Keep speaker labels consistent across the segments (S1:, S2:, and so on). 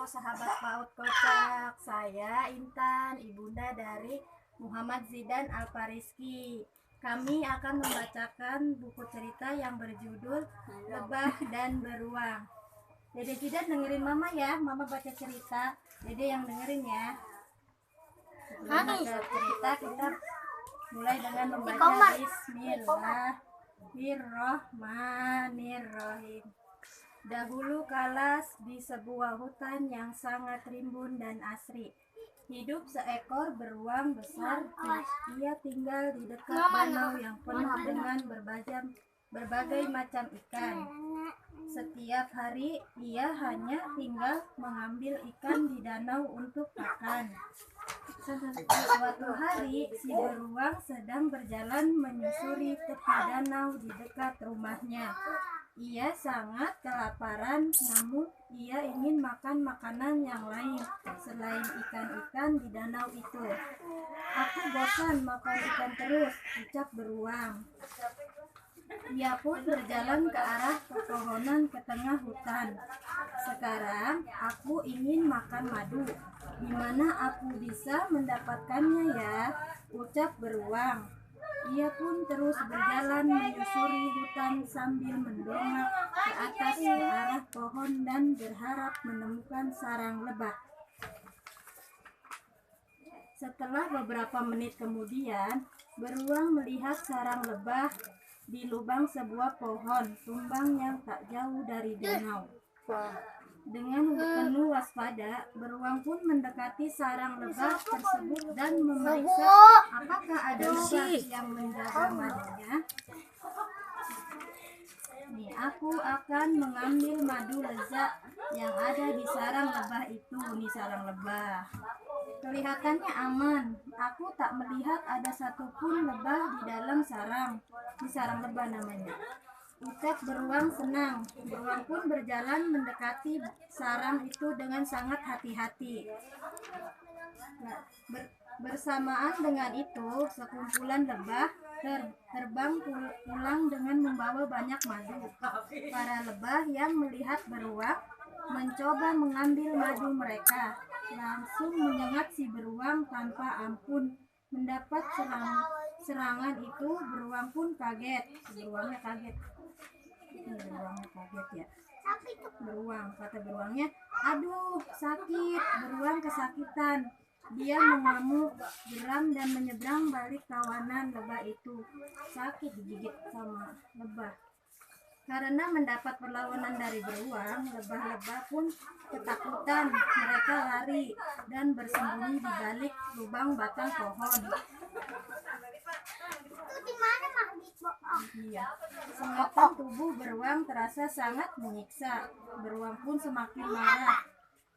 S1: sahabat PAUD Kocak, saya Intan, ibunda dari Muhammad Zidan Alfariski. Kami akan membacakan buku cerita yang berjudul Lebah dan Beruang. Dede Zidan dengerin mama ya, mama baca cerita, Dede yang dengerin ya. Sebelum baca cerita kita mulai dengan membaca Bismillahirrahmanirrahim. Dahulu kala di sebuah hutan yang sangat rimbun dan asri, hidup seekor beruang besar. Ia tinggal di dekat danau yang penuh dengan berbagai macam ikan. Setiap hari ia hanya tinggal mengambil ikan di danau untuk makan. Suatu hari si beruang sedang berjalan menyusuri tepi danau di dekat rumahnya. Ia sangat kelaparan, namun ia ingin makan makanan yang lain selain ikan-ikan di danau itu. Aku bosan makan ikan terus, ucap beruang. Ia pun berjalan ke arah pepohonan ke tengah hutan. Sekarang aku ingin makan madu. Di mana aku bisa mendapatkannya ya? Ucap beruang. Ia pun terus berjalan menyusuri hutan sambil mendongak ke atas ke arah pohon dan berharap menemukan sarang lebah. Setelah beberapa menit kemudian, beruang melihat sarang lebah di lubang sebuah pohon tumbang yang tak jauh dari danau. Dengan penuh waspada, beruang pun mendekati sarang lebah tersebut dan memeriksa apakah ada lebah yang menjaga madunya. Nih, aku akan mengambil madu lezat yang ada di sarang lebah itu. Nih sarang lebah. Kelihatannya aman. Aku tak melihat ada satupun lebah di dalam sarang. Di sarang lebah namanya. Ucap beruang senang. Beruang pun berjalan mendekati sarang itu dengan sangat hati-hati. Nah, bersamaan dengan itu, sekumpulan lebah terbang pulang dengan membawa banyak madu. Para lebah yang melihat beruang mencoba mengambil madu mereka, langsung menyengat si beruang tanpa ampun. Mendapat serangan itu, beruang pun kaget. Beruangnya kaget ya. Beruang, kata beruangnya, aduh sakit. Beruang kesakitan. Dia mengamuk, geram dan menyeberang balik kawanan lebah itu. Sakit digigit sama lebah. Karena mendapat perlawanan dari beruang, lebah-lebah pun ketakutan. Mereka lari dan bersembunyi di balik lubang batang pohon. Iya. Sengatan tubuh beruang terasa sangat menyiksa. Beruang pun semakin marah.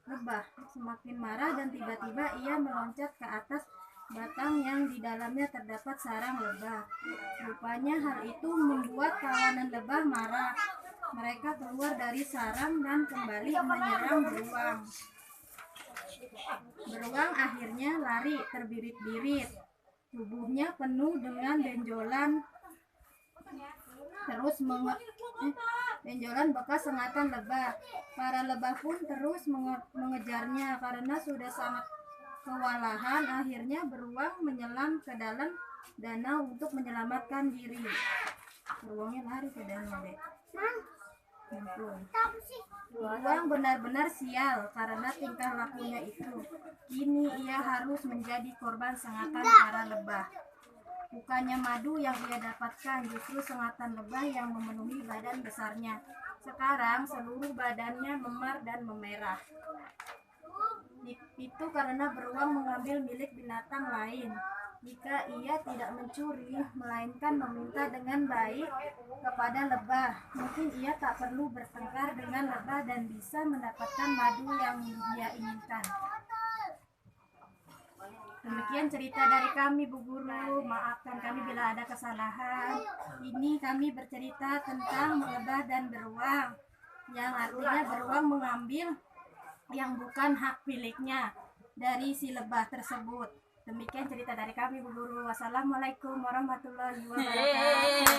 S1: Lebah semakin marah dan tiba-tiba ia meloncat ke atas batang yang di dalamnya terdapat sarang lebah. Rupanya hal itu membuat kawanan lebah marah. Mereka keluar dari sarang dan kembali menyerang beruang. Beruang akhirnya lari terbirit-birit. Tubuhnya penuh dengan benjolan bekas sengatan lebah. Para lebah pun terus mengejarnya karena sudah sangat kewalahan. Akhirnya beruang menyelam ke dalam danau untuk menyelamatkan diri. Beruangnya lari ke danau deh. Beruang benar-benar sial karena tingkah lakunya itu. Kini ia harus menjadi korban sengatan para lebah. Bukannya madu yang ia dapatkan, justru sengatan lebah yang memenuhi badan besarnya. Sekarang seluruh badannya memar dan memerah. Itu karena beruang mengambil milik binatang lain. Jika ia tidak mencuri, melainkan meminta dengan baik kepada lebah, mungkin ia tak perlu bertengkar dengan lebah dan bisa mendapatkan madu yang dia inginkan. Demikian cerita dari kami, Bu Guru. Maafkan kami bila ada kesalahan. Ini kami bercerita tentang lebah dan beruang, yang artinya beruang mengambil yang bukan hak miliknya dari si lebah tersebut. Demikian cerita dari kami, Bu Guru. Wassalamualaikum warahmatullahi wabarakatuh.